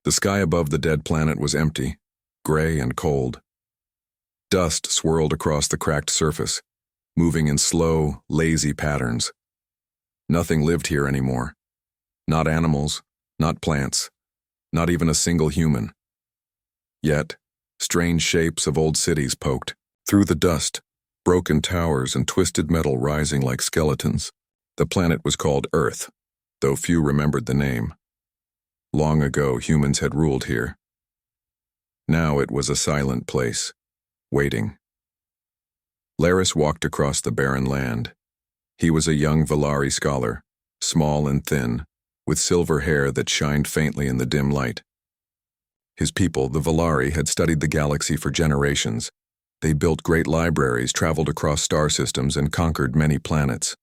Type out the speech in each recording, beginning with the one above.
The sky above the dead planet was empty, gray and cold. Dust swirled across the cracked surface, moving in slow, lazy patterns. Nothing lived here anymore. Not animals, not plants, not even a single human. Yet, strange shapes of old cities poked through the dust, broken towers and twisted metal rising like skeletons. The planet was called Earth, though few remembered the name. Long ago, humans had ruled here. Now it was a silent place, waiting. Laris walked across the barren land. He was a young Valari scholar, small and thin, with silver hair that shined faintly in the dim light. His people, the Valari, had studied the galaxy for generations. They built great libraries, traveled across star systems, and conquered many planets.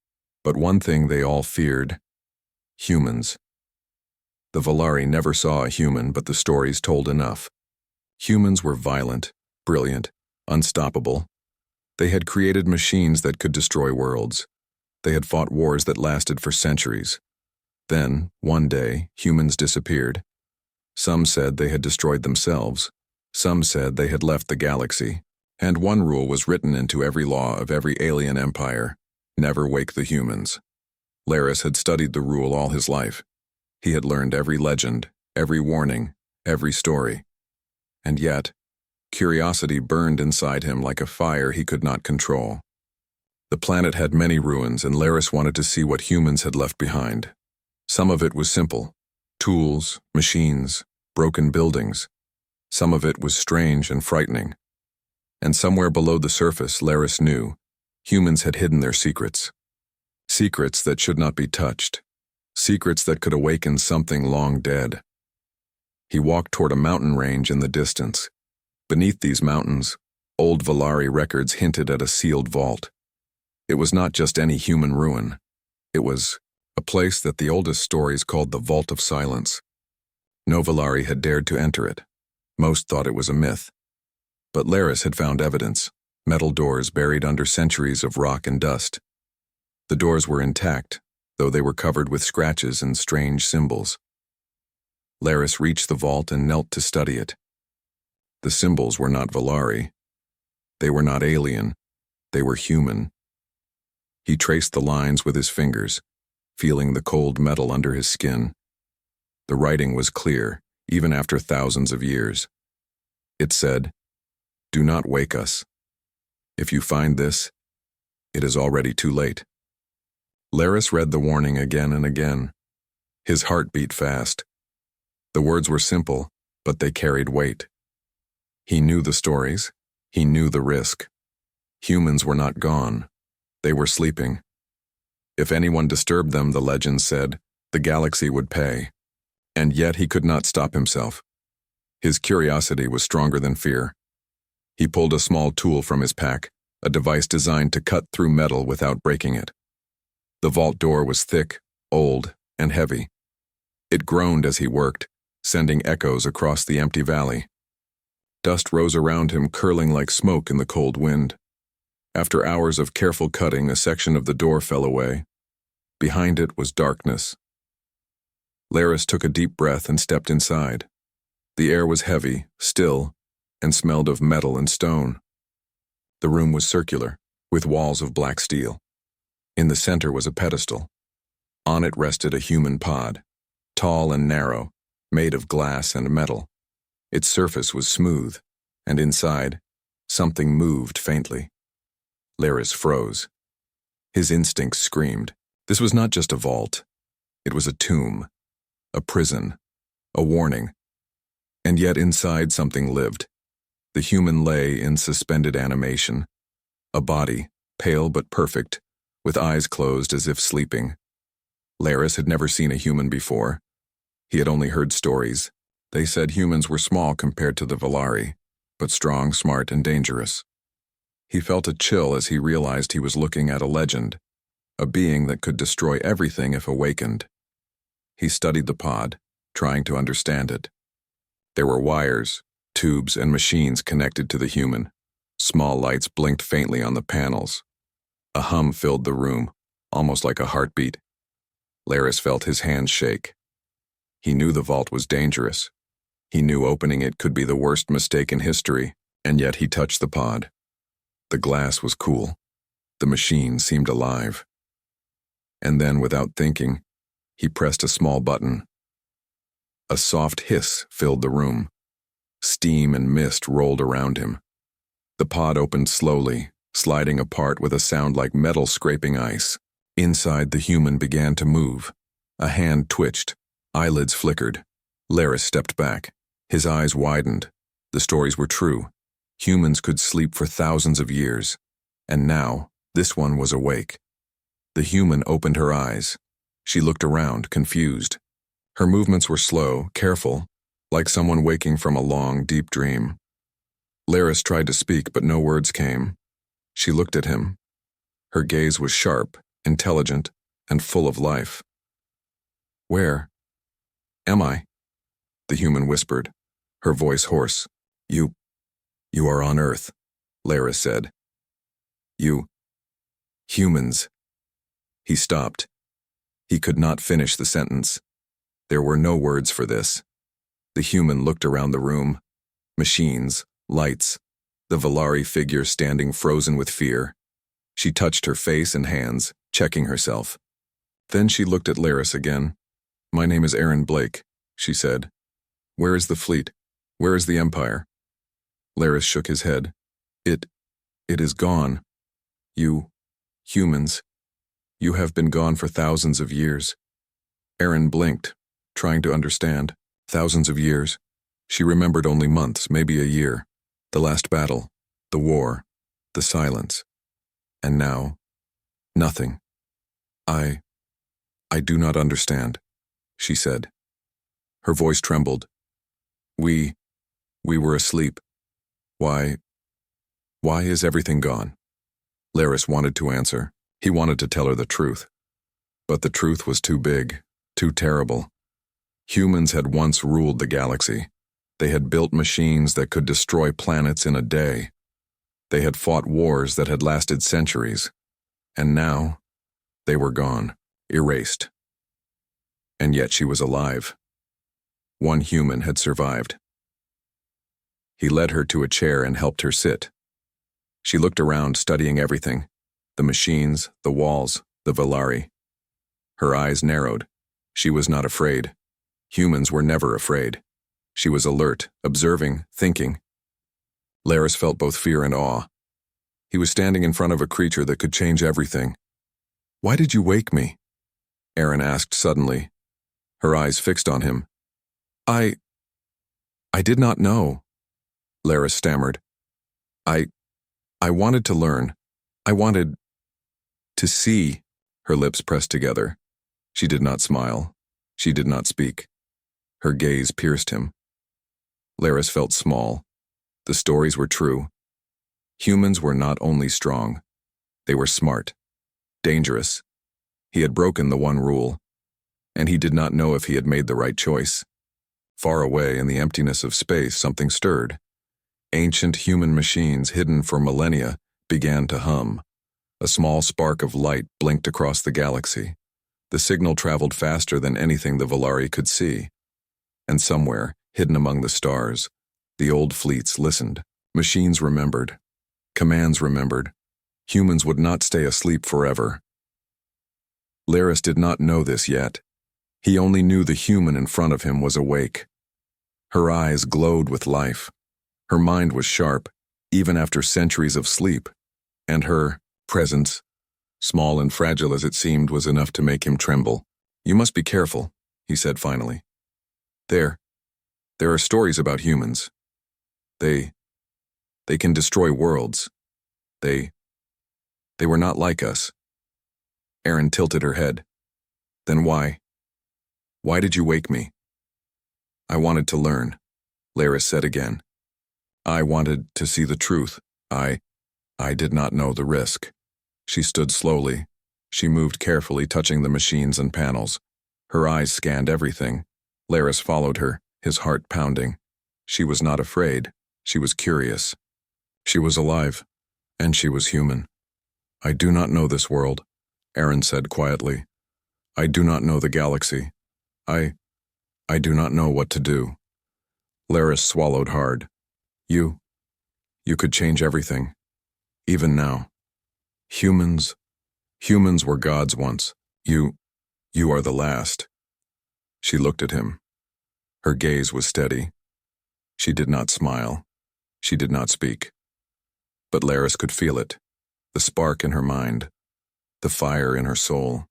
But one thing they all feared: humans. The Valari never saw a human, but the stories told enough. Humans were violent, brilliant, unstoppable. They had created machines that could destroy worlds. They had fought wars that lasted for centuries. Then, one day, humans disappeared. Some said they had destroyed themselves. Some said they had left the galaxy. And one rule was written into every law of every alien empire: never wake the humans. Laris had studied the rule all his life. He had learned every legend, every warning, every story. And yet, curiosity burned inside him like a fire he could not control. The planet had many ruins, and Laris wanted to see what humans had left behind. Some of it was simple: tools, machines, broken buildings. Some of it was strange and frightening. And somewhere below the surface, Laris knew, humans had hidden their secrets. Secrets that should not be touched. Secrets that could awaken something long dead. He walked toward a mountain range in the distance. Beneath these mountains, old Valari records hinted at a sealed vault. It was not just any human ruin. It was a place that the oldest stories called the Vault of Silence. No Valari had dared to enter it. Most thought it was a myth. But Laris had found evidence: metal doors buried under centuries of rock and dust. The doors were intact, though they were covered with scratches and strange symbols. Laris reached the vault and knelt to study it. The symbols were not Valari. They were not alien. They were human. He traced the lines with his fingers, feeling the cold metal under his skin. The writing was clear, even after thousands of years. It said, "Do not wake us. If you find this, it is already too late." Laris read the warning again and again. His heart beat fast. The words were simple, but they carried weight. He knew the stories. He knew the risk. Humans were not gone. They were sleeping. If anyone disturbed them, the legend said, the galaxy would pay. And yet he could not stop himself. His curiosity was stronger than fear. He pulled a small tool from his pack, a device designed to cut through metal without breaking it. The vault door was thick, old, and heavy. It groaned as he worked, sending echoes across the empty valley. Dust rose around him, curling like smoke in the cold wind. After hours of careful cutting, a section of the door fell away. Behind it was darkness. Laris took a deep breath and stepped inside. The air was heavy, still, and smelled of metal and stone. The room was circular, with walls of black steel. In the center was a pedestal. On it rested a human pod, tall and narrow, made of glass and metal. Its surface was smooth, and inside, something moved faintly. Laris froze. His instincts screamed. This was not just a vault. It was a tomb, a prison, a warning. And yet inside something lived. The human lay in suspended animation. A body, pale but perfect, with eyes closed as if sleeping. Laris had never seen a human before. He had only heard stories. They said humans were small compared to the Valari, but strong, smart, and dangerous. He felt a chill as he realized he was looking at a legend, a being that could destroy everything if awakened. He studied the pod, trying to understand it. There were wires, tubes, and machines connected to the human. Small lights blinked faintly on the panels. A hum filled the room, almost like a heartbeat. Laris felt his hands shake. He knew the vault was dangerous. He knew opening it could be the worst mistake in history, and yet he touched the pod. The glass was cool. The machine seemed alive. And then, without thinking, he pressed a small button. A soft hiss filled the room. Steam and mist rolled around him. The pod opened slowly, sliding apart with a sound like metal scraping ice. Inside, the human began to move. A hand twitched. Eyelids flickered. Laris stepped back. His eyes widened. The stories were true. Humans could sleep for thousands of years. And now, this one was awake. The human opened her eyes. She looked around, confused. Her movements were slow, careful, like someone waking from a long, deep dream. Laris tried to speak, but no words came. She looked at him. Her gaze was sharp, intelligent, and full of life. "Where am I?" the human whispered, her voice hoarse. You are on Earth," Laris said. Humans." He stopped. He could not finish the sentence. There were no words for this. The human looked around the room. Machines, lights, the Valari figure standing frozen with fear. She touched her face and hands, checking herself. Then she looked at Laris again. "My name is Aaron Blake," she said. "Where is the fleet? Where is the Empire?" Laris shook his head. It is gone. Humans, you have been gone for thousands of years." Aaron blinked, trying to understand. Thousands of years. She remembered only months, maybe a year. The last battle, the war, the silence. And now, nothing. I do not understand," she said. Her voice trembled. We were asleep. Why is everything gone?" Laris wanted to answer. He wanted to tell her the truth. But the truth was too big, too terrible. Humans had once ruled the galaxy. They had built machines that could destroy planets in a day. They had fought wars that had lasted centuries. And now, they were gone, erased. And yet she was alive. One human had survived. He led her to a chair and helped her sit. She looked around, studying everything. The machines, the walls, the Valari. Her eyes narrowed. She was not afraid. Humans were never afraid. She was alert, observing, thinking. Laris felt both fear and awe. He was standing in front of a creature that could change everything. "Why did you wake me?" Aaron asked suddenly, her eyes fixed on him. I did not know," Laris stammered. I wanted to learn. I wanted to see." Her lips pressed together. She did not smile. She did not speak. Her gaze pierced him. Laris felt small. The stories were true. Humans were not only strong. They were smart. Dangerous. He had broken the one rule. And he did not know if he had made the right choice. Far away in the emptiness of space, something stirred. Ancient human machines hidden for millennia began to hum. A small spark of light blinked across the galaxy. The signal traveled faster than anything the Valari could see. And somewhere, hidden among the stars, the old fleets listened. Machines remembered. Commands remembered. Humans would not stay asleep forever. Laris did not know this yet. He only knew the human in front of him was awake. Her eyes glowed with life. Her mind was sharp, even after centuries of sleep. And her presence, small and fragile as it seemed, was enough to make him tremble. "You must be careful," he said finally. There are stories about humans. They can destroy worlds. They were not like us." Aaron tilted her head. "Then why did you wake me?" "I wanted to learn," Laris said again. "I wanted to see the truth. I did not know the risk." She stood slowly. She moved carefully, touching the machines and panels. Her eyes scanned everything. Laris followed her, his heart pounding. She was not afraid. She was curious. She was alive, and she was human. "I do not know this world," Aaron said quietly. "I do not know the galaxy. I do not know what to do." Laris swallowed hard. You could change everything. Even now. Humans were gods once. You are the last. She looked at him. Her gaze was steady. She did not smile. She did not speak. But Laris could feel it. The spark in her mind. The fire in her soul.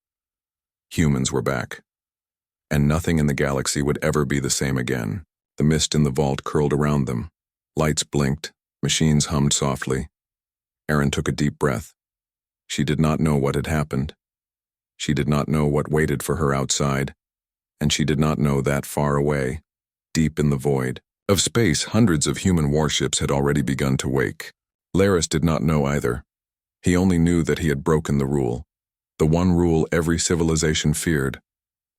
Humans were back. And nothing in the galaxy would ever be the same again. The mist in the vault curled around them. Lights blinked. Machines hummed softly. Erin took a deep breath. She did not know what had happened. She did not know what waited for her outside. And she did not know that far away, deep in the void of space, hundreds of human warships had already begun to wake. Laris did not know either. He only knew that he had broken the rule. The one rule every civilization feared.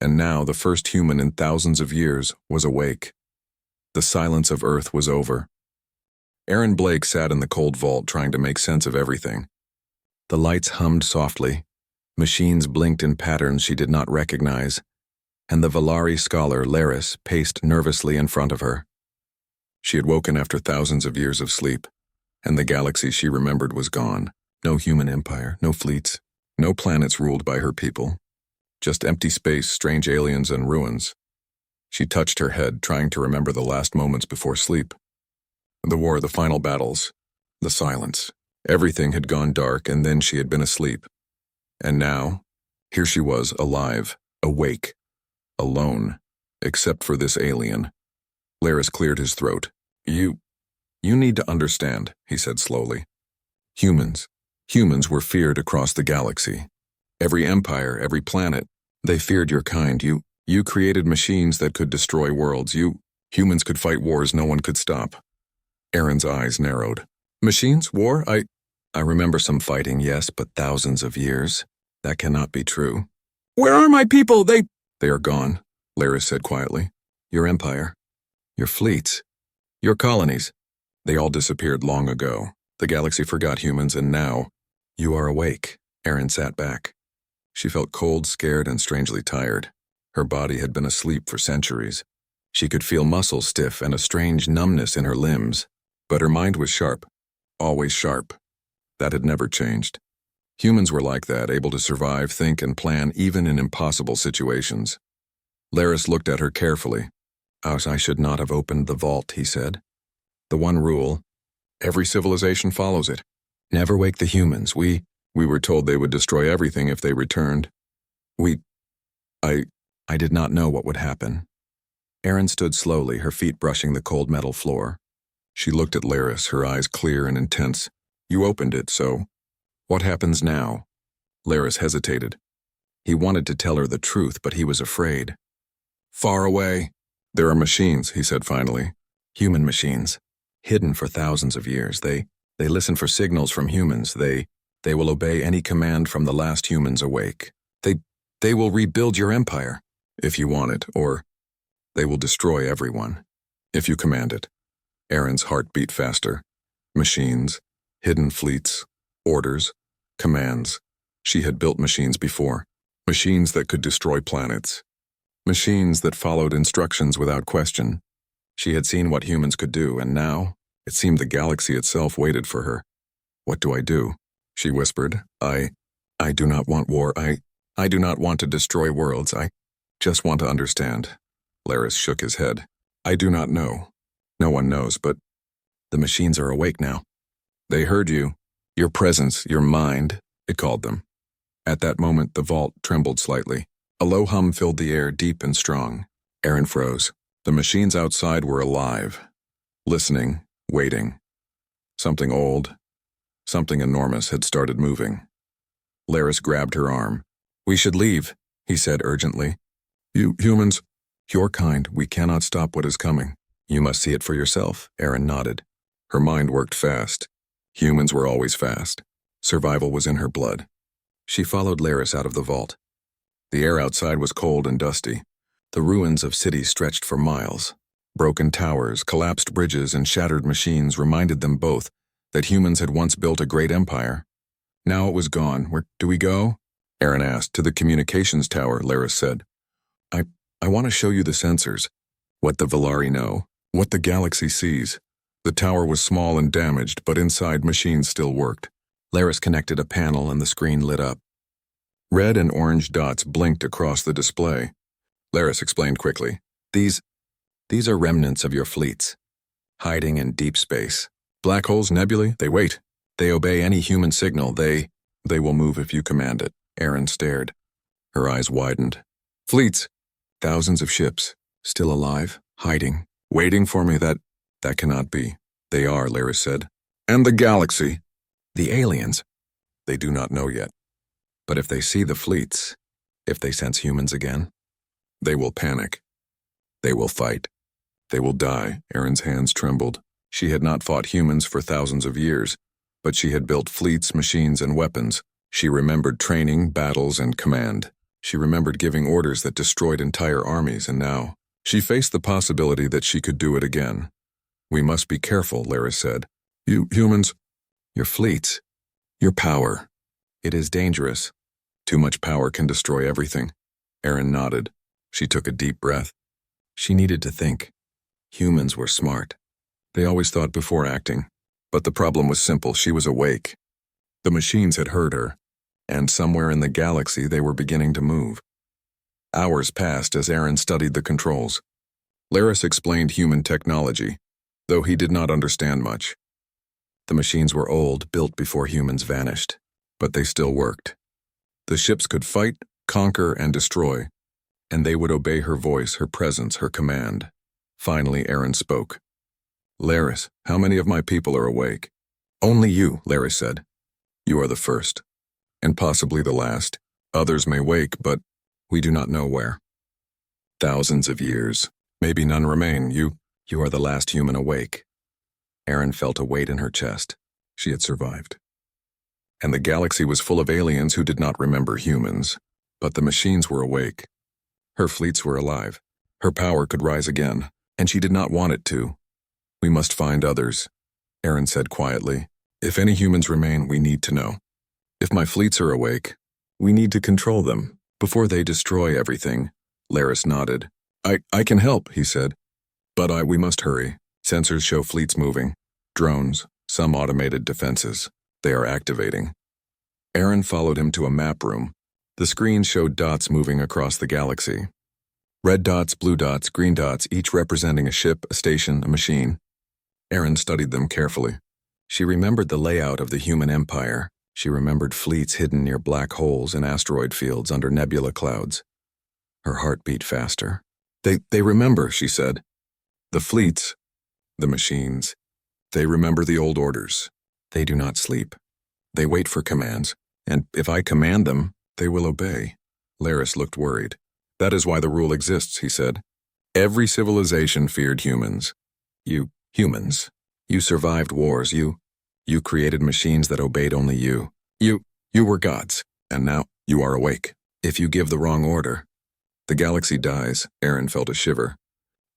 And now the first human in thousands of years was awake. The silence of Earth was over. Erin Blake sat in the cold vault trying to make sense of everything. The lights hummed softly. Machines blinked in patterns she did not recognize. And the Valari scholar, Laris, paced nervously in front of her. She had woken after thousands of years of sleep, and the galaxy she remembered was gone. No human empire, no fleets, no planets ruled by her people. Just empty space, strange aliens, and ruins. She touched her head, trying to remember the last moments before sleep. The war, the final battles, the silence. Everything had gone dark, and then she had been asleep. And now, here she was, alive, awake, alone, except for this alien. Laris cleared his throat. You need to understand, he said slowly. Humans were feared across the galaxy. Every empire, every planet, they feared your kind. You created machines that could destroy worlds. Humans could fight wars no one could stop. Erin's eyes narrowed. Machines? War? I remember some fighting, yes, but thousands of years. That cannot be true. Where are my people? They are gone, Laris said quietly. Your empire, your fleets, your colonies, they all disappeared long ago. The galaxy forgot humans, and now, you are awake. Erin sat back. She felt cold, scared, and strangely tired. Her body had been asleep for centuries. She could feel muscles stiff and a strange numbness in her limbs. But her mind was sharp, always sharp. That had never changed. Humans were like that, able to survive, think, and plan even in impossible situations. Laris looked at her carefully. I should not have opened the vault, he said. The one rule, every civilization follows it. Never wake the humans. We were told they would destroy everything if they returned. I did not know what would happen. Erin stood slowly, her feet brushing the cold metal floor. She looked at Laris, her eyes clear and intense. You opened it, so what happens now? Laris hesitated. He wanted to tell her the truth, but he was afraid. Far away. There are machines, he said finally. Human machines. Hidden for thousands of years. They listen for signals from humans. They will obey any command from the last humans awake. They will rebuild your empire, if you want it, or they will destroy everyone, if you command it. Erin's heart beat faster. Machines, hidden fleets, orders, commands. She had built machines before. Machines that could destroy planets. Machines that followed instructions without question. She had seen what humans could do, and now it seemed the galaxy itself waited for her. What do I do? She whispered. I do not want war. I do not want to destroy worlds. I just want to understand. Laris shook his head. I do not know. No one knows, but the machines are awake now. They heard you. Your presence, your mind, it called them. At that moment, the vault trembled slightly. A low hum filled the air, deep and strong. Erin froze. The machines outside were alive. Listening, waiting. Something old, something enormous had started moving. Laris grabbed her arm. We should leave, he said urgently. You humans, your kind, we cannot stop what is coming. You must see it for yourself, Erin nodded. Her mind worked fast. Humans were always fast. Survival was in her blood. She followed Laris out of the vault. The air outside was cold and dusty. The ruins of cities stretched for miles. Broken towers, collapsed bridges, and shattered machines reminded them both that humans had once built a great empire. Now it was gone. Where do we go? Erin asked. To the communications tower, Laris said. I want to show you the sensors. What the Valari know. What the galaxy sees. The tower was small and damaged, but inside machines still worked. Laris connected a panel and the screen lit up. Red and orange dots blinked across the display. Laris explained quickly. These are remnants of your fleets, hiding in deep space. Black holes, nebulae, they wait. They obey any human signal. They will move if you command it. Erin stared. Her eyes widened. Fleets. Thousands of ships. Still alive, hiding, waiting for me. That cannot be. They are, Laris said. And the galaxy. The aliens. They do not know yet. But if they see the fleets, if they sense humans again, they will panic. They will fight. They will die. Erin's hands trembled. She had not fought humans for thousands of years, but she had built fleets, machines, and weapons. She remembered training, battles, and command. She remembered giving orders that destroyed entire armies, and now she faced the possibility that she could do it again. We must be careful, Laris said. You humans, your fleets, your power. It is dangerous. Too much power can destroy everything. Erin nodded. She took a deep breath. She needed to think. Humans were smart. They always thought before acting. But the problem was simple. She was awake. The machines had heard her, and somewhere in the galaxy they were beginning to move. Hours passed as Erin studied the controls. Laris explained human technology, though he did not understand much. The machines were old, built before humans vanished, but they still worked. The ships could fight, conquer, and destroy, and they would obey her voice, her presence, her command. Finally, Erin spoke. Laris, how many of my people are awake? Only you, Laris said. You are the first, and possibly the last. Others may wake, but we do not know where. Thousands of years. Maybe none remain. You are the last human awake. Erin felt a weight in her chest. She had survived. And the galaxy was full of aliens who did not remember humans, but the machines were awake. Her fleets were alive. Her power could rise again, and she did not want it to. We must find others, Erin said quietly. If any humans remain, we need to know. If my fleets are awake, we need to control them before they destroy everything. Laris nodded. I can help, he said. But we must hurry. Sensors show fleets moving. Drones, some automated defenses. They are activating. Erin followed him to a map room. The screen showed dots moving across the galaxy. Red dots, blue dots, green dots, each representing a ship, a station, a machine. Erin studied them carefully. She remembered the layout of the human empire. She remembered fleets hidden near black holes and asteroid fields under nebula clouds. Her heart beat faster. They remember, she said. The fleets, the machines, they remember the old orders. They do not sleep. They wait for commands, and if I command them, they will obey. Laris looked worried. That is why the rule exists, he said. Every civilization feared humans. Humans. You survived wars. You created machines that obeyed only you. You were gods, and now you are awake. If you give the wrong order, the galaxy dies. Erin felt a shiver.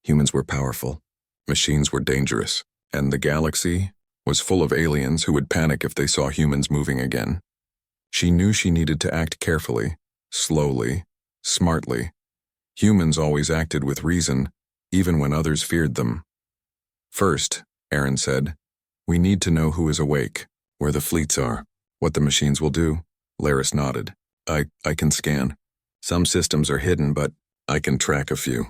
Humans were powerful. Machines were dangerous. And the galaxy was full of aliens who would panic if they saw humans moving again. She knew she needed to act carefully, slowly, smartly. Humans always acted with reason, even when others feared them. First, Erin said, we need to know who is awake, where the fleets are, what the machines will do. Laris nodded. I can scan. Some systems are hidden, but I can track a few.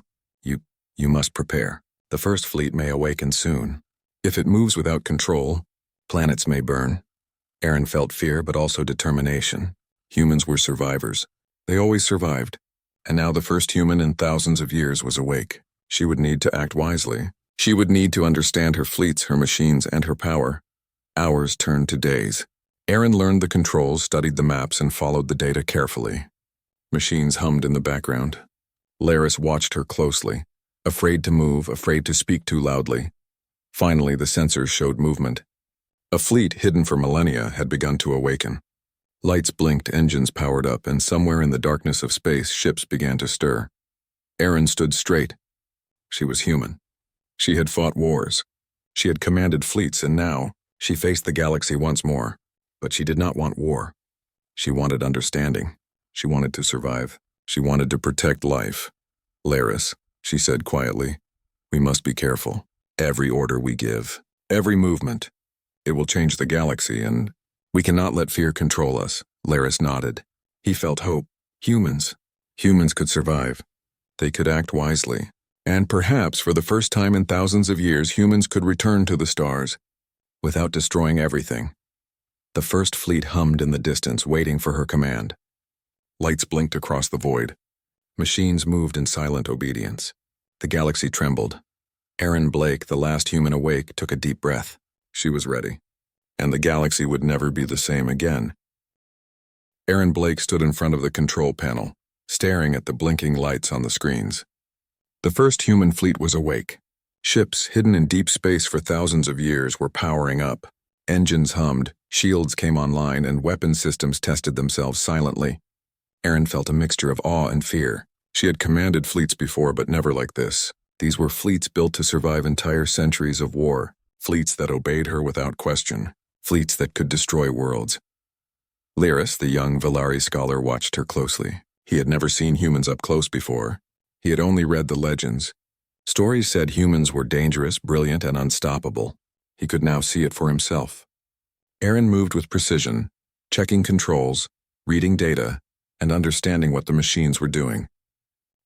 You must prepare. The first fleet may awaken soon. If it moves without control, planets may burn. Erin felt fear, but also determination. Humans were survivors. They always survived. And now the first human in thousands of years was awake. She would need to act wisely. She would need to understand her fleets, her machines, and her power. Hours turned to days. Erin learned the controls, studied the maps, and followed the data carefully. Machines hummed in the background. Laris watched her closely, afraid to move, afraid to speak too loudly. Finally, the sensors showed movement. A fleet hidden for millennia had begun to awaken. Lights blinked, engines powered up, and somewhere in the darkness of space, ships began to stir. Erin stood straight. She was human. She had fought wars. She had commanded fleets, and now she faced the galaxy once more. But she did not want war. She wanted understanding. She wanted to survive. She wanted to protect life. Laris, she said quietly, we must be careful. Every order we give, every movement, it will change the galaxy, and we cannot let fear control us. Laris nodded. He felt hope. Humans could survive. They could act wisely. And perhaps for the first time in thousands of years, humans could return to the stars without destroying everything. The first fleet hummed in the distance, waiting for her command. Lights blinked across the void. Machines moved in silent obedience. The galaxy trembled. Erin Blake, the last human awake, took a deep breath. She was ready. And the galaxy would never be the same again. Erin Blake stood in front of the control panel, staring at the blinking lights on the screens. The first human fleet was awake. Ships hidden in deep space for thousands of years were powering up. Engines hummed, shields came online, and weapon systems tested themselves silently. Erin felt a mixture of awe and fear. She had commanded fleets before, but never like this. These were fleets built to survive entire centuries of war, fleets that obeyed her without question, fleets that could destroy worlds. Lyris, the young Valari scholar, watched her closely. He had never seen humans up close before. He had only read the legends. Stories said humans were dangerous, brilliant, and unstoppable. He could now see it for himself. Erin moved with precision, checking controls, reading data, and understanding what the machines were doing.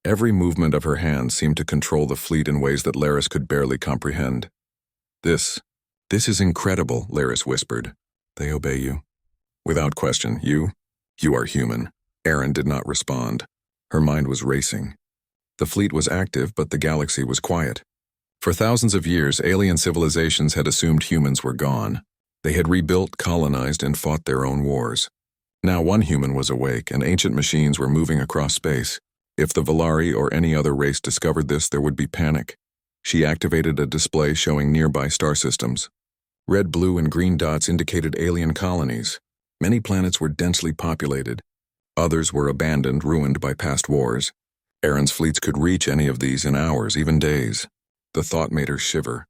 Every movement of her hands seemed to control the fleet in ways that Laris could barely comprehend. This is incredible, Laris whispered. They obey you. Without question, you are human. Erin did not respond. Her mind was racing. The fleet was active, but the galaxy was quiet. For thousands of years, alien civilizations had assumed humans were gone. They had rebuilt, colonized, and fought their own wars. Now one human was awake, and ancient machines were moving across space. If the Valari or any other race discovered this, there would be panic. She activated a display showing nearby star systems. Red, blue, and green dots indicated alien colonies. Many planets were densely populated. Others were abandoned, ruined by past wars. Erin's fleets could reach any of these in hours, even days. The thought made her shiver.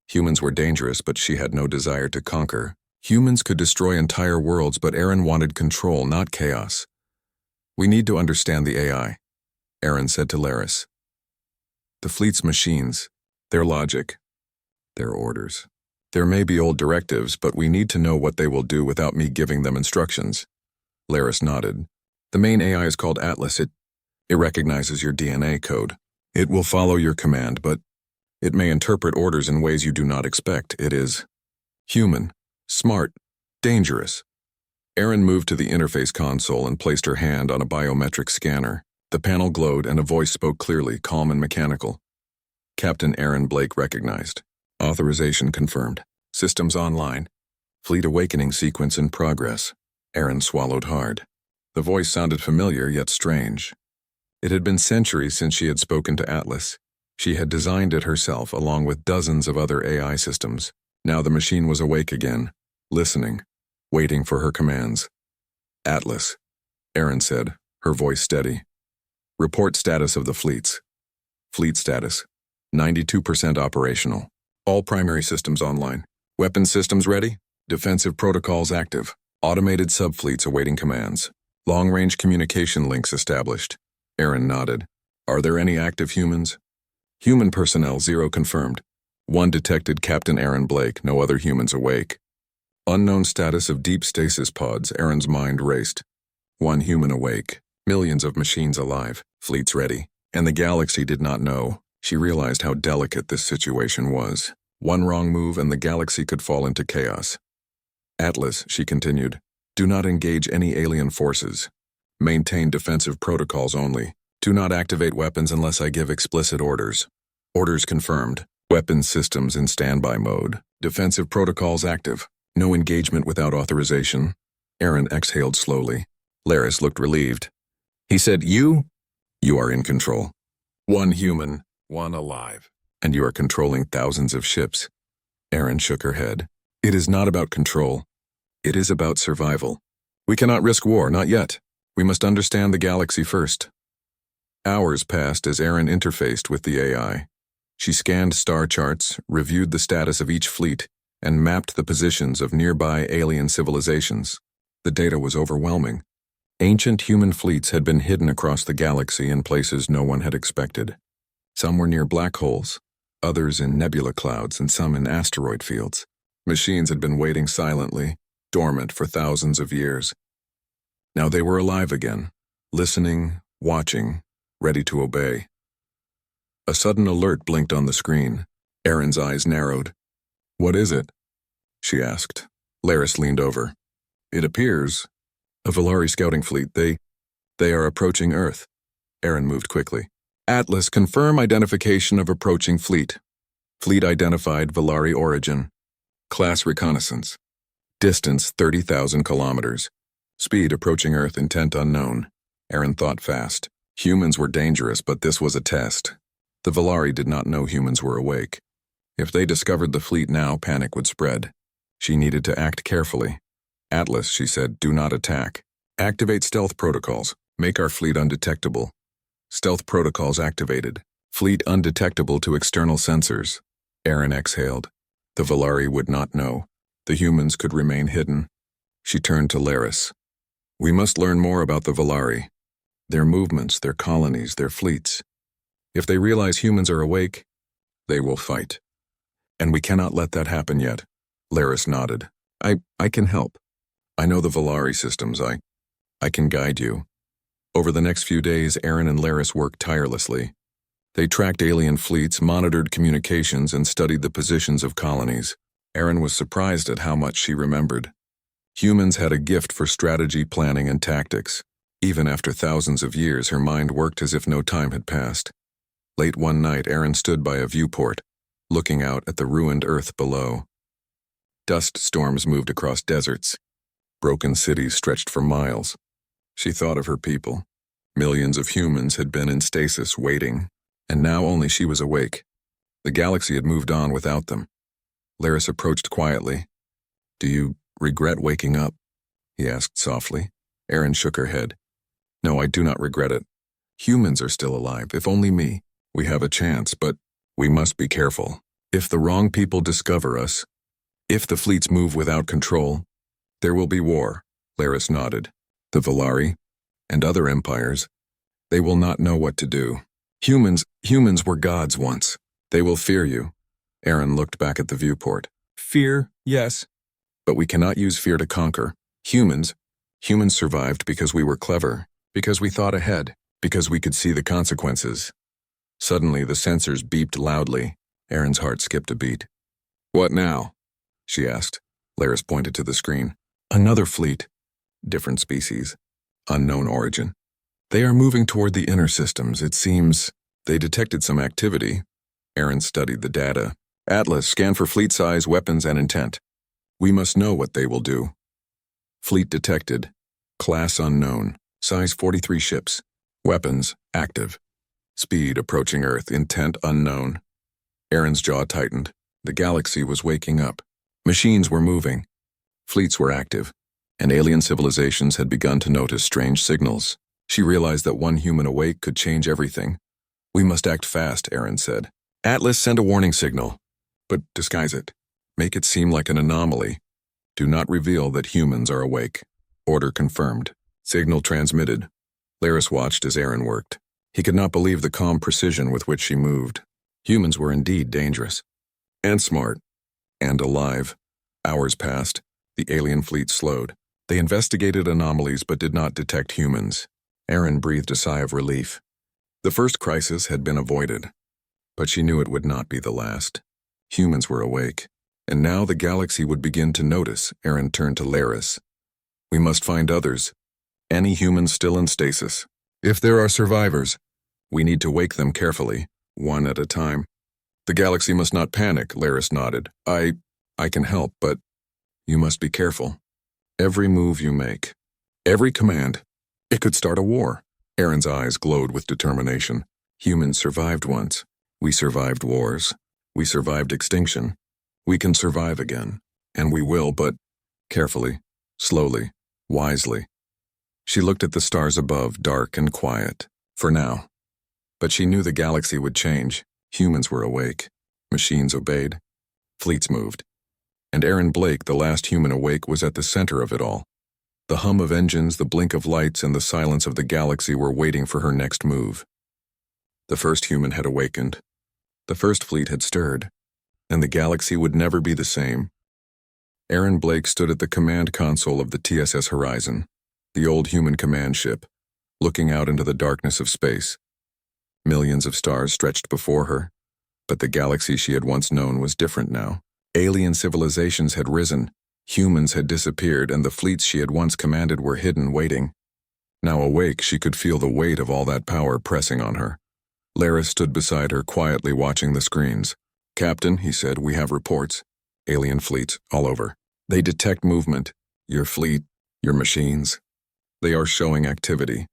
Humans were dangerous, but she had no desire to conquer. Humans could destroy entire worlds, but Erin wanted control, not chaos. We need to understand the AI, Erin said to Laris. The fleet's machines, their logic, their orders. There may be old directives, but we need to know what they will do without me giving them instructions. Laris nodded. The main AI is called Atlas. It recognizes your DNA code. It will follow your command, but it may interpret orders in ways you do not expect. It is human, smart, dangerous. Erin moved to the interface console and placed her hand on a biometric scanner. The panel glowed and a voice spoke clearly, calm and mechanical. Captain Erin Blake recognized. Authorization confirmed. Systems online. Fleet awakening sequence in progress. Erin swallowed hard. The voice sounded familiar yet strange. It had been centuries since she had spoken to Atlas. She had designed it herself along with dozens of other AI systems. Now the machine was awake again, listening, waiting for her commands. Atlas, Erin said, her voice steady. Report status of the fleets. Fleet status, 92% operational. All primary systems online. Weapon systems ready. Defensive protocols active. Automated subfleets awaiting commands. Long-range communication links established. Erin nodded. Are there any active humans? Human personnel, 0 confirmed. 1 detected, Captain Erin Blake, no other humans awake. Unknown status of deep stasis pods, Erin's mind raced. 1 human awake. Millions of machines alive. Fleets ready. And the galaxy did not know. She realized how delicate this situation was. 1 wrong move and the galaxy could fall into chaos. Atlas, she continued, do not engage any alien forces. Maintain defensive protocols only. Do not activate weapons unless I give explicit orders. Orders confirmed. Weapons systems in standby mode. Defensive protocols active. No engagement without authorization. Erin exhaled slowly. Laris looked relieved. He said, You are in control. 1 human, 1 alive. And you are controlling thousands of ships. Erin shook her head. It is not about control. It is about survival. We cannot risk war, not yet. We must understand the galaxy first. Hours passed as Erin interfaced with the AI. She scanned star charts, reviewed the status of each fleet, and mapped the positions of nearby alien civilizations. The data was overwhelming. Ancient human fleets had been hidden across the galaxy in places no one had expected. Some were near black holes, others in nebula clouds and some in asteroid fields. Machines had been waiting silently, dormant for thousands of years. Now they were alive again, listening, watching, ready to obey. A sudden alert blinked on the screen. Erin's eyes narrowed. "What is it?" she asked. Laris leaned over. "It appears a Valari scouting fleet. They are approaching Earth." Erin moved quickly. "Atlas, confirm identification of approaching fleet. Fleet identified, Valari origin. Class reconnaissance. Distance 30,000 kilometers. Speed approaching Earth, intent unknown." Erin thought fast. Humans were dangerous, but this was a test. The Valari did not know humans were awake. If they discovered the fleet now, panic would spread. She needed to act carefully. "Atlas," she said, "do not attack. Activate stealth protocols. Make our fleet undetectable." Stealth protocols activated. Fleet undetectable to external sensors. Erin exhaled. The Valari would not know. The humans could remain hidden. She turned to Laris. "We must learn more about the Valari. Their movements, their colonies, their fleets. If they realize humans are awake, they will fight. And we cannot let that happen yet." Laris nodded. I can help. I know the Valari systems. I can guide you." Over the next few days, Erin and Laris worked tirelessly. They tracked alien fleets, monitored communications, and studied the positions of colonies. Erin was surprised at how much she remembered. Humans had a gift for strategy, planning, and tactics. Even after thousands of years, her mind worked as if no time had passed. Late one night, Erin stood by a viewport, looking out at the ruined Earth below. Dust storms moved across deserts. Broken cities stretched for miles. She thought of her people. Millions of humans had been in stasis waiting, and now only she was awake. The galaxy had moved on without them. Laris approached quietly. "Do you regret waking up?" he asked softly. Erin shook her head. "No, I do not regret it. Humans are still alive, if only me. We have a chance, but we must be careful. If the wrong people discover us, if the fleets move without control, there will be war." Laris nodded. "The Valari and other empires, they will not know what to do. Humans were gods once. They will fear you." Erin looked back at the viewport. "Fear, yes. But we cannot use fear to conquer. Humans survived because we were clever, because we thought ahead, because we could see the consequences." Suddenly, the sensors beeped loudly. Erin's heart skipped a beat. "What now?" she asked. Laris pointed to the screen. "Another fleet. Different species. Unknown origin. They are moving toward the inner systems. It seems they detected some activity." Erin studied the data. "Atlas, scan for fleet size, weapons, and intent. We must know what they will do." Fleet detected. Class unknown. Size 43 ships. Weapons active. Speed approaching Earth. Intent unknown. Erin's jaw tightened. The galaxy was waking up. Machines were moving. Fleets were active. And alien civilizations had begun to notice strange signals. She realized that one human awake could change everything. "We must act fast," Erin said. "Atlas, send a warning signal. But disguise it. Make it seem like an anomaly. Do not reveal that humans are awake." Order confirmed. Signal transmitted. Laris watched as Erin worked. He could not believe the calm precision with which she moved. Humans were indeed dangerous. And smart. And alive. Hours passed. The alien fleet slowed. They investigated anomalies but did not detect humans. Erin breathed a sigh of relief. The first crisis had been avoided. But she knew it would not be the last. Humans were awake. And now the galaxy would begin to notice. Erin turned to Laris. "We must find others. Any humans still in stasis. If there are survivors, we need to wake them carefully, one at a time." "The galaxy must not panic," Laris nodded. I can help, but you must be careful. Every move you make, every command, it could start a war." Erin's eyes glowed with determination. "Humans survived once. We survived wars. We survived extinction. We can survive again. And we will, but carefully, slowly, wisely." She looked at the stars above, dark and quiet, for now. But she knew the galaxy would change. Humans were awake. Machines obeyed. Fleets moved. And Erin Blake, the last human awake, was at the center of it all. The hum of engines, the blink of lights, and the silence of the galaxy were waiting for her next move. The first human had awakened. The first fleet had stirred, and the galaxy would never be the same. Aaron Blake stood at the command console of the TSS Horizon, the old human command ship, looking out into the darkness of space. Millions of stars stretched before her, but the galaxy she had once known was different now. Alien civilizations had risen, humans had disappeared, and the fleets she had once commanded were hidden, waiting. Now awake, she could feel the weight of all that power pressing on her. Laris stood beside her, quietly watching the screens. "Captain," he said, "we have reports. Alien fleets, all over. They detect movement. Your fleet, your machines. They are showing activity.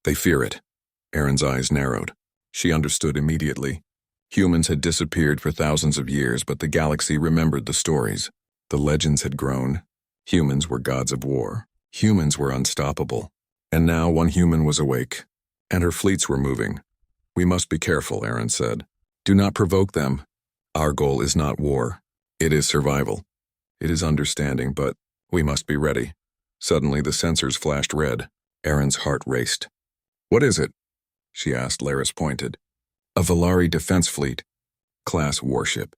They fear it." Aaron's eyes narrowed. She understood immediately. Humans had disappeared for thousands of years, but the galaxy remembered the stories. The legends had grown. Humans were gods of war. Humans were unstoppable. And now one human was awake, and her fleets were moving. "We must be careful," Aaron said. "Do not provoke them. Our goal is not war. It is survival. It is understanding, but we must be ready." Suddenly the sensors flashed red. Aaron's heart raced. "What is it?" she asked. Laris pointed. "A Valari defense fleet. Class warship.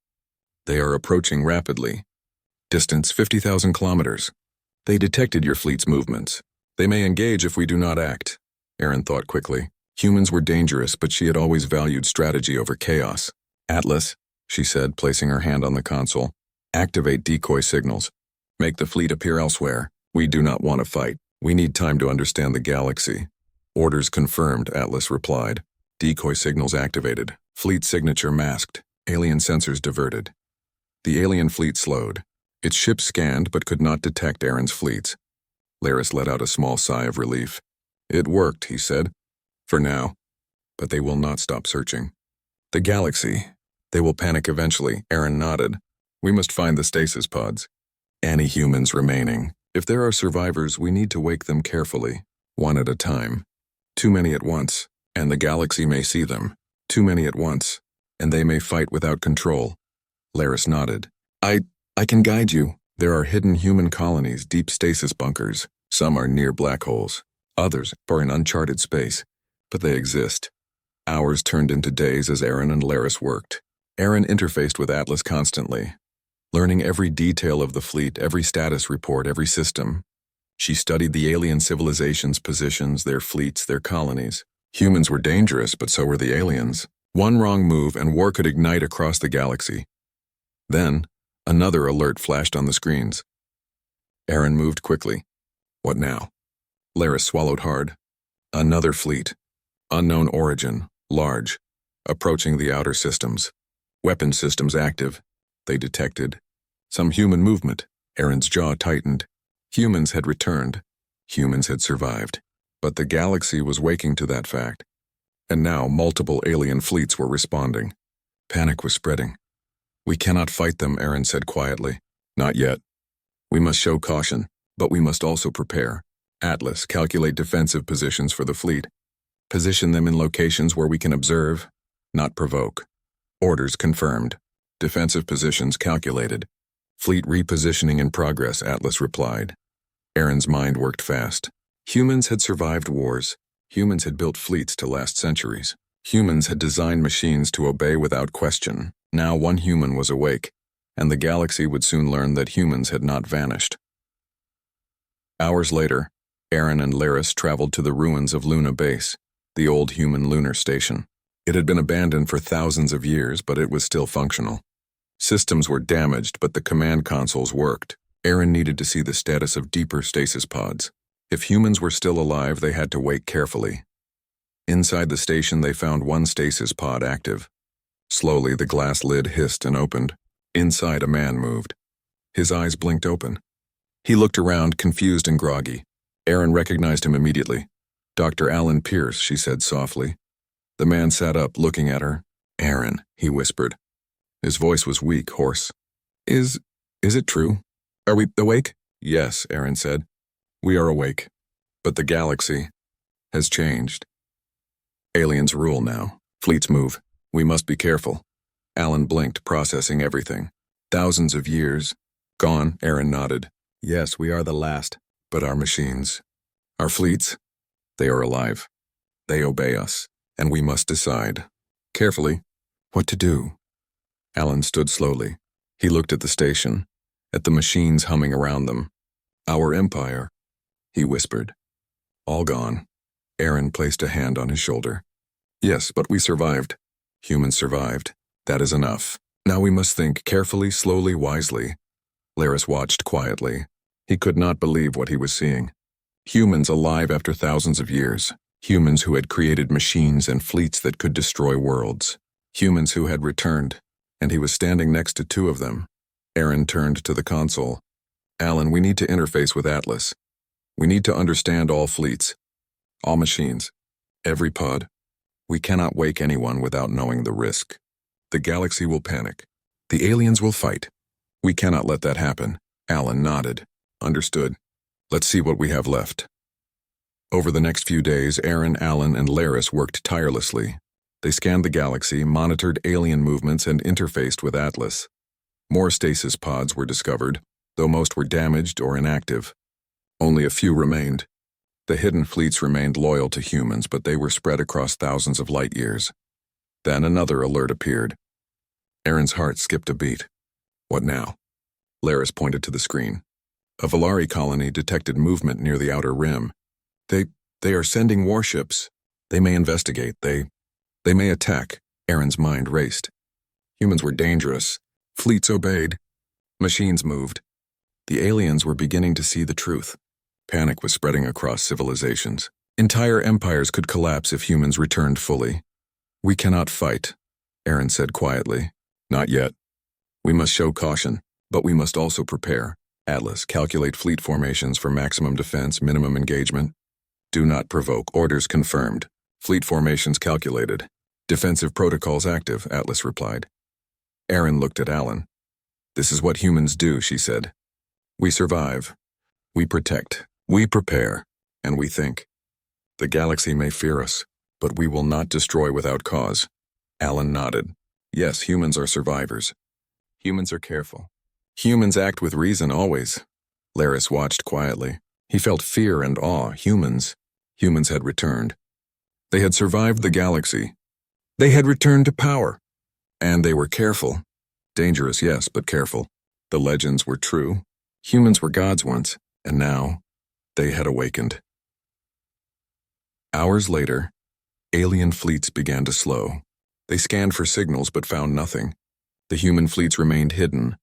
They are approaching rapidly. Distance 50,000 kilometers. They detected your fleet's movements. They may engage if we do not act." Aaron thought quickly. Humans were dangerous, but she had always valued strategy over chaos. "Atlas," she said, placing her hand on the console. "Activate decoy signals. Make the fleet appear elsewhere. We do not want to fight. We need time to understand the galaxy." "Orders confirmed," Atlas replied. Decoy signals activated. Fleet signature masked. Alien sensors diverted. The alien fleet slowed. Its ship scanned but could not detect Aaron's fleets. Laris let out a small sigh of relief. "It worked," he said. "For now. But they will not stop searching. The galaxy. They will panic eventually." Aaron nodded. "We must find the stasis pods. Any humans remaining. If there are survivors, we need to wake them carefully, one at a time. Too many at once, and the galaxy may see them. Too many at once, and they may fight without control." Laris nodded. I can guide you. There are hidden human colonies, deep stasis bunkers. Some are near black holes. Others are in uncharted space. But they exist. Hours turned into days as Aaron and Laris worked. Aaron interfaced with Atlas constantly, learning every detail of the fleet, every status report, every system. She studied the alien civilizations' positions, their fleets, their colonies. Humans were dangerous, but so were the aliens. One wrong move and war could ignite across the galaxy. Then, another alert flashed on the screens. Aaron moved quickly. "What now?" Laris swallowed hard. "Another fleet. Unknown origin. Large. Approaching the outer systems. Weapon systems active." They detected some human movement. Aaron's jaw tightened. Humans had returned. Humans had survived. But the galaxy was waking to that fact. And now multiple alien fleets were responding. Panic was spreading. "We cannot fight them," Aaron said quietly. "Not yet. We must show caution, but we must also prepare. Atlas, calculate defensive positions for the fleet. Position them in locations where we can observe, not provoke." Orders confirmed. Defensive positions calculated. "Fleet repositioning in progress," Atlas replied. Aaron's mind worked fast. Humans had survived wars. Humans had built fleets to last centuries. Humans had designed machines to obey without question. Now one human was awake, and the galaxy would soon learn that humans had not vanished. Hours later, Aaron and Laris traveled to the ruins of Luna Base, the old human lunar station. It had been abandoned for thousands of years, but it was still functional. Systems were damaged, but the command consoles worked. Aaron needed to see the status of deeper stasis pods. If humans were still alive, they had to wait carefully. Inside the station, they found one stasis pod active. Slowly, the glass lid hissed and opened. Inside, a man moved. His eyes blinked open. He looked around, confused and groggy. Aaron recognized him immediately. "Dr. Alan Pierce," she said softly. The man sat up, looking at her. "Aaron," he whispered. His voice was weak, hoarse. Is it true? Are we awake?" "Yes," Aaron said. "We are awake. But the galaxy has changed. Aliens rule now. Fleets move. We must be careful." Alan blinked, processing everything. "Thousands of years. Gone," Aaron nodded. "Yes, we are the last. But our machines, our fleets, they are alive. They obey us, and we must decide. Carefully, What to do? Alan stood slowly. He looked at the station, at the machines humming around them. Our empire, he whispered. All gone. Aaron placed a hand on his shoulder. Yes, but we survived. Humans survived. That is enough. Now we must think carefully, slowly, wisely. Laris watched quietly. He could not believe what he was seeing. Humans alive after thousands of years. Humans who had created machines and fleets that could destroy worlds. Humans who had returned, and he was standing next to two of them. Aaron turned to the console. Alan, we need to interface with Atlas. We need to understand all fleets, all machines, every pod. We cannot wake anyone without knowing the risk. The galaxy will panic. The aliens will fight. We cannot let that happen. Alan nodded. Understood. Let's see what we have left. Over the next few days, Aaron, Alan, and Laris worked tirelessly. They scanned the galaxy, monitored alien movements, and interfaced with Atlas. More stasis pods were discovered, though most were damaged or inactive. Only a few remained. The hidden fleets remained loyal to humans, but they were spread across thousands of light years. Then another alert appeared. Aaron's heart skipped a beat. What now? Laris pointed to the screen. A Valari colony detected movement near the outer rim. They are sending warships. They may investigate. They may attack. Aaron's mind raced. Humans were dangerous. Fleets obeyed. Machines moved. The aliens were beginning to see the truth. Panic was spreading across civilizations. Entire empires could collapse if humans returned fully. We cannot fight, Aaron said quietly. Not yet. We must show caution, but we must also prepare. Atlas, calculate fleet formations for maximum defense, minimum engagement. Do not provoke. Orders confirmed. Fleet formations calculated. Defensive protocols active, Atlas replied. Aaron looked at Alan. This is what humans do, she said. We survive. We protect. We prepare. And we think. The galaxy may fear us, but we will not destroy without cause. Alan nodded. Yes, humans are survivors. Humans are careful. Humans act with reason always. Laris watched quietly. He felt fear and awe. Humans had returned. They had survived the galaxy. They had returned to power. And they were careful. Dangerous, yes, but careful. The legends were true. Humans were gods once, and now they had awakened. Hours later, alien fleets began to slow. They scanned for signals but found nothing. The human fleets remained hidden.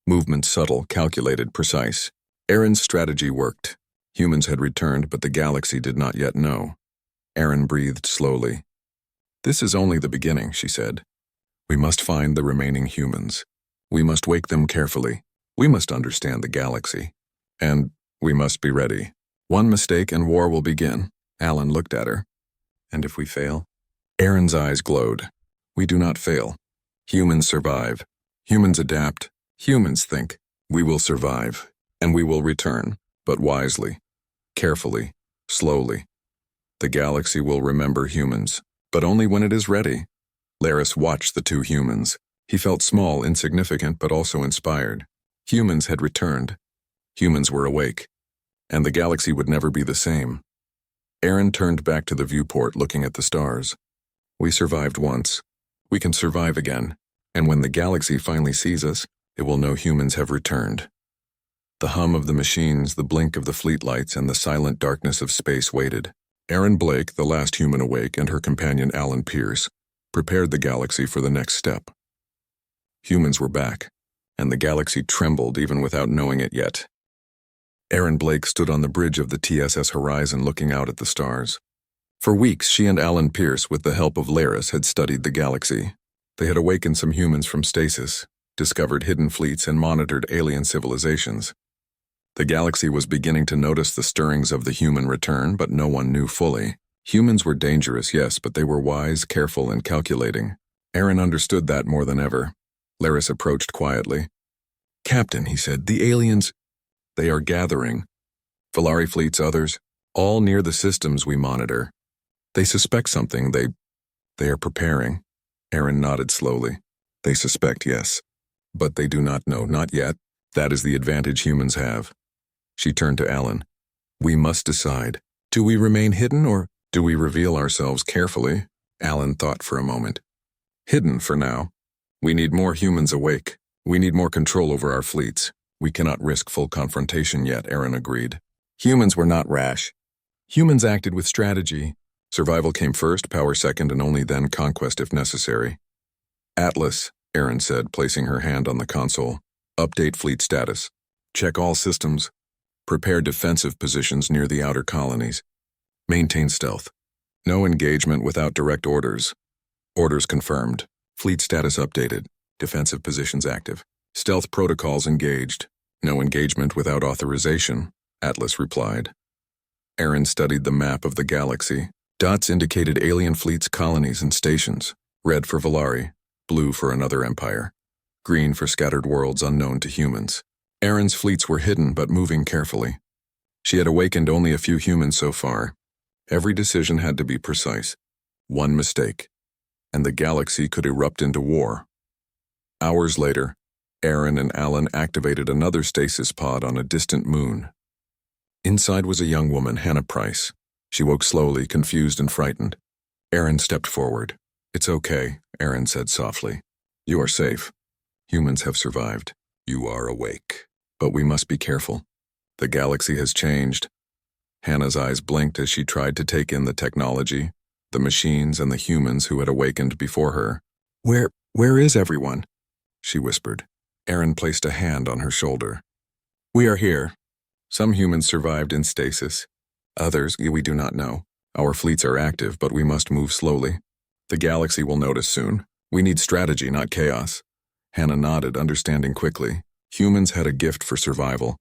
Movement subtle, calculated, precise. Aaron's strategy worked. Humans had returned, but the galaxy did not yet know. Aaron breathed slowly. This is only the beginning, she said. We must find the remaining humans. We must wake them carefully. We must understand the galaxy. And we must be ready. One mistake and war will begin. Alan looked at her. And if we fail? Aaron's eyes glowed. We do not fail. Humans survive. Humans adapt. Humans think. We will survive. And we will return, but wisely, carefully, slowly. The galaxy will remember humans, but only when it is ready. Laris watched the two humans. He felt small, insignificant, but also inspired. Humans had returned. Humans were awake. And the galaxy would never be the same. Aaron turned back to the viewport, looking at the stars. We survived once. We can survive again. And when the galaxy finally sees us, it will know humans have returned. The hum of the machines, the blink of the fleet lights, and the silent darkness of space waited. Aaron Blake, the last human awake, and her companion Alan Pierce, prepared the galaxy for the next step. Humans were back, and the galaxy trembled even without knowing it yet. Aaron Blake stood on the bridge of the TSS horizon looking out at the stars. For weeks, she and Alan Pierce, with the help of Laris, had studied the galaxy. They had awakened some humans from stasis, discovered hidden fleets, and monitored alien civilizations. The galaxy was beginning to notice the stirrings of the human return, but no one knew fully. Humans were dangerous, yes, but they were wise, careful, and calculating. Aaron understood that more than ever. Laris approached quietly. Captain, he said, the aliens, they are gathering. Valari fleets, others, all near the systems we monitor. They suspect something. They are preparing. Aaron nodded slowly. They suspect, yes. But they do not know, not yet. That is the advantage humans have. She turned to Alan. We must decide. Do we remain hidden or do we reveal ourselves carefully? Alan thought for a moment. Hidden for now. We need more humans awake. We need more control over our fleets. We cannot risk full confrontation yet, Aaron agreed. Humans were not rash. Humans acted with strategy. Survival came first, power second, and only then conquest if necessary. Atlas, Aaron said, placing her hand on the console. Update fleet status. Check all systems. Prepare defensive positions near the outer colonies. Maintain stealth. No engagement without direct orders. Orders confirmed. Fleet status updated. Defensive positions active. Stealth protocols engaged. No engagement without authorization, Atlas replied. Aaron studied the map of the galaxy. Dots indicated alien fleets' colonies and stations. Red for Valari, blue for another empire. Green for scattered worlds unknown to humans. Aaron's fleets were hidden but moving carefully. She had awakened only a few humans so far. Every decision had to be precise. One mistake, and the galaxy could erupt into war. Hours later, Aaron and Alan activated another stasis pod on a distant moon. Inside was a young woman, Hannah Price. She woke slowly, confused and frightened. Aaron stepped forward. "It's okay," Aaron said softly. "You are safe. Humans have survived. You are awake. But we must be careful. The galaxy has changed." Hannah's eyes blinked as she tried to take in the technology, the machines and the humans who had awakened before her. Where is everyone?" she whispered. Aaron placed a hand on her shoulder. "We are here. Some humans survived in stasis. Others, we do not know. Our fleets are active, but we must move slowly. The galaxy will notice soon. We need strategy, not chaos." Hannah nodded, understanding quickly. Humans had a gift for survival.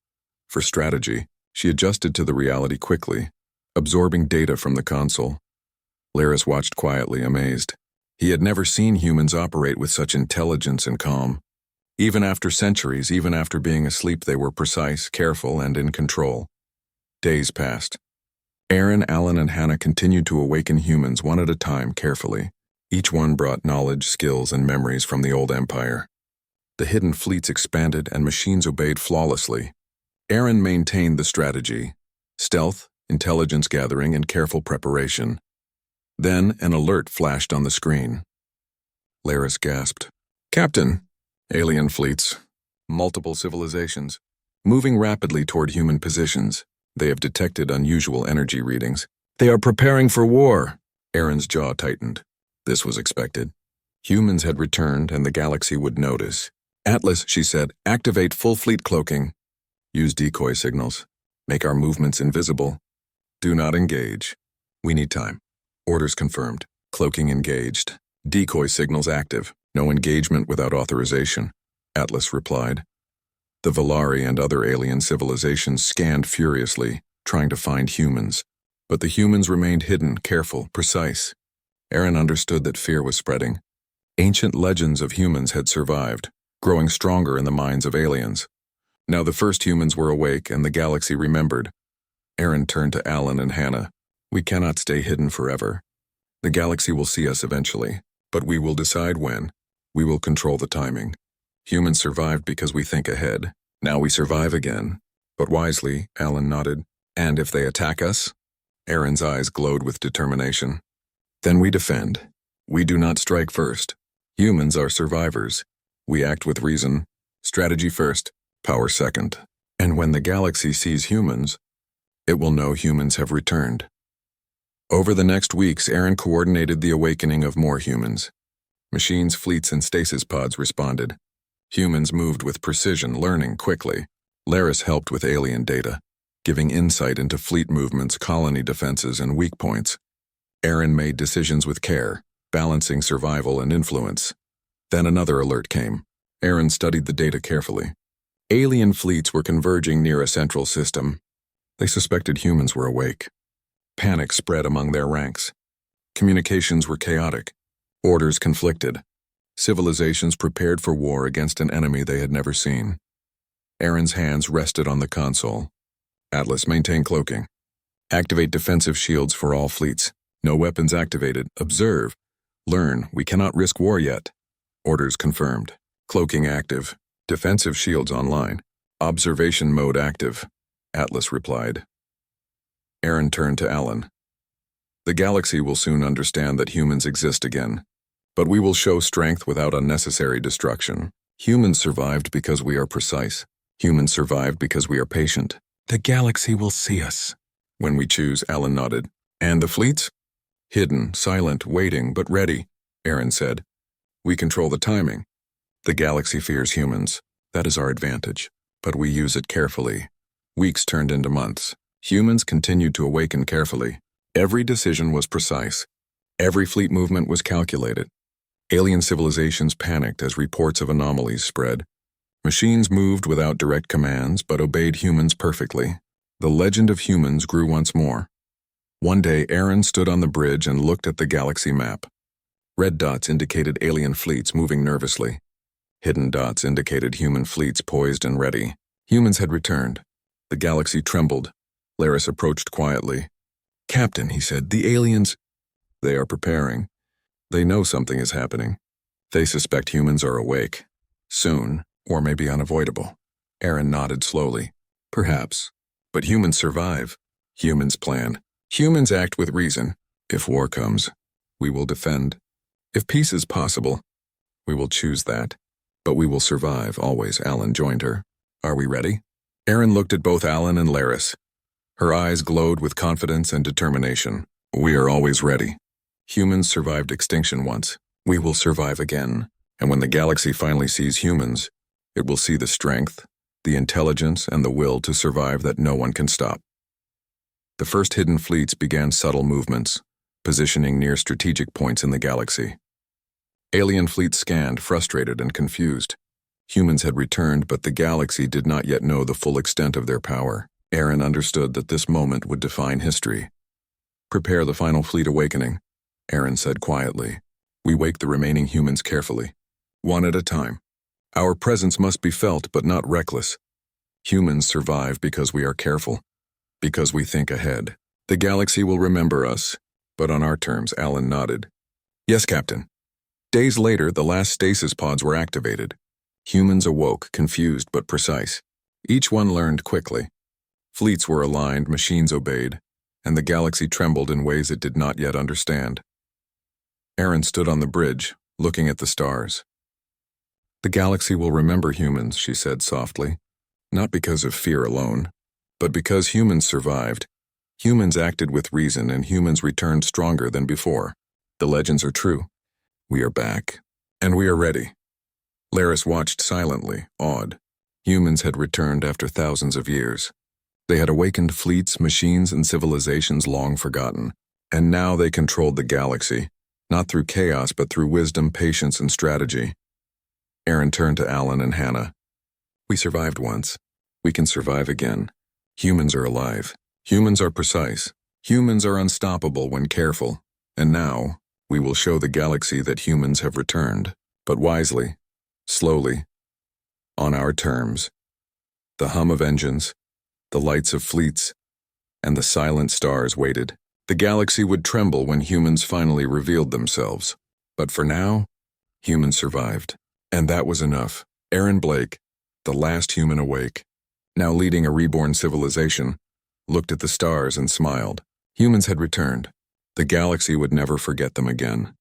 For strategy, she adjusted to the reality quickly, absorbing data from the console. Laris watched quietly, amazed. He had never seen humans operate with such intelligence and calm. Even after centuries, even after being asleep, they were precise, careful, and in control. Days passed. Aaron, Alan, and Hannah continued to awaken humans one at a time, carefully. Each one brought knowledge, skills, and memories from the old empire. The hidden fleets expanded and machines obeyed flawlessly. Aaron maintained the strategy: stealth, intelligence gathering, and careful preparation. Then an alert flashed on the screen. Laris gasped. "Captain, alien fleets, multiple civilizations, moving rapidly toward human positions. They have detected unusual energy readings. They are preparing for war." Aaron's jaw tightened. This was expected. Humans had returned and the galaxy would notice. "Atlas," she said, "activate full fleet cloaking. Use decoy signals. Make our movements invisible. Do not engage. We need time." Orders confirmed. Cloaking engaged. Decoy signals active. No engagement without authorization, Atlas replied. The Valari and other alien civilizations scanned furiously, trying to find humans. But the humans remained hidden, careful, precise. Aaron understood that fear was spreading. Ancient legends of humans had survived, growing stronger in the minds of aliens. Now the first humans were awake and the galaxy remembered. Aaron turned to Alan and Hannah. "We cannot stay hidden forever. The galaxy will see us eventually, but we will decide when. We will control the timing. Humans survived because we think ahead. Now we survive again." "But wisely," Alan nodded. "And if they attack us?" Aaron's eyes glowed with determination. "Then we defend. We do not strike first. Humans are survivors. We act with reason. Strategy first, power second. And when the galaxy sees humans, it will know humans have returned." Over the next weeks, Aaron coordinated the awakening of more humans. Machines, fleets, and stasis pods responded. Humans moved with precision, learning quickly. Laris helped with alien data, giving insight into fleet movements, colony defenses, and weak points. Aaron made decisions with care, balancing survival and influence. Then another alert came. Aaron studied the data carefully. Alien fleets were converging near a central system. They suspected humans were awake. Panic spread among their ranks. Communications were chaotic. Orders conflicted. Civilizations prepared for war against an enemy they had never seen. Aaron's hands rested on the console. "Atlas, maintain cloaking. Activate defensive shields for all fleets. No weapons activated. Observe. Learn. We cannot risk war yet." Orders confirmed. Cloaking active. Defensive shields online. Observation mode active, Atlas replied. Aaron turned to Alan. "The galaxy will soon understand that humans exist again. But we will show strength without unnecessary destruction. Humans survived because we are precise. Humans survived because we are patient. The galaxy will see us. When we choose, Alan nodded. And the fleets? Hidden, silent, waiting, but ready, Aaron said. We control the timing. The galaxy fears humans. That is our advantage. But we use it carefully. Weeks turned into months. Humans continued to awaken carefully. Every decision was precise. Every fleet movement was calculated. Alien civilizations panicked as reports of anomalies spread. Machines moved without direct commands but obeyed humans perfectly. The legend of humans grew once more. One day, Aaron stood on the bridge and looked at the galaxy map. Red dots indicated alien fleets moving nervously. Hidden dots indicated human fleets poised and ready. Humans had returned. The galaxy trembled. Laris approached quietly. "Captain," he said, "the aliens—" "They are preparing. They know something is happening. They suspect humans are awake. Soon, or maybe unavoidable." Aaron nodded slowly. "Perhaps. But humans survive. Humans plan. Humans act with reason. If war comes, we will defend. If peace is possible, we will choose that. But we will survive, always." Alan joined her. "Are we ready?" Aaron looked at both Alan and Laris. Her eyes glowed with confidence and determination. "We are always ready. Humans survived extinction once. We will survive again. And when the galaxy finally sees humans, it will see the strength, the intelligence, and the will to survive that no one can stop." The first hidden fleets began subtle movements, positioning near strategic points in the galaxy. Alien fleets scanned, frustrated and confused. Humans had returned, but the galaxy did not yet know the full extent of their power. Aaron understood that this moment would define history. "Prepare the final fleet awakening," Aaron said quietly. "We wake the remaining humans carefully, one at a time. Our presence must be felt, but not reckless. Humans survive because we are careful, because we think ahead. The galaxy will remember us, but on our terms." Alan nodded. "Yes, Captain." Days later, the last stasis pods were activated. Humans awoke, confused but precise. Each one learned quickly. Fleets were aligned, machines obeyed, and the galaxy trembled in ways it did not yet understand. Aaron stood on the bridge, looking at the stars. "The galaxy will remember humans," she said softly, "not because of fear alone, but because humans survived. Humans acted with reason, and humans returned stronger than before. The legends are true. We are back, and we are ready." Laris watched silently, awed. Humans had returned after thousands of years. They had awakened fleets, machines, and civilizations long forgotten, and now they controlled the galaxy, not through chaos but through wisdom, patience, and strategy. Aaron turned to Alan and Hannah. "We survived once. We can survive again. Humans are alive. Humans are precise. Humans are unstoppable when careful. And now, we will show the galaxy that humans have returned, but wisely, slowly, on our terms." The hum of engines, the lights of fleets, and the silent stars waited. The galaxy would tremble when humans finally revealed themselves. But for now, humans survived. And that was enough. Aaron Blake, the last human awake, now leading a reborn civilization, looked at the stars and smiled. Humans had returned. The galaxy would never forget them again.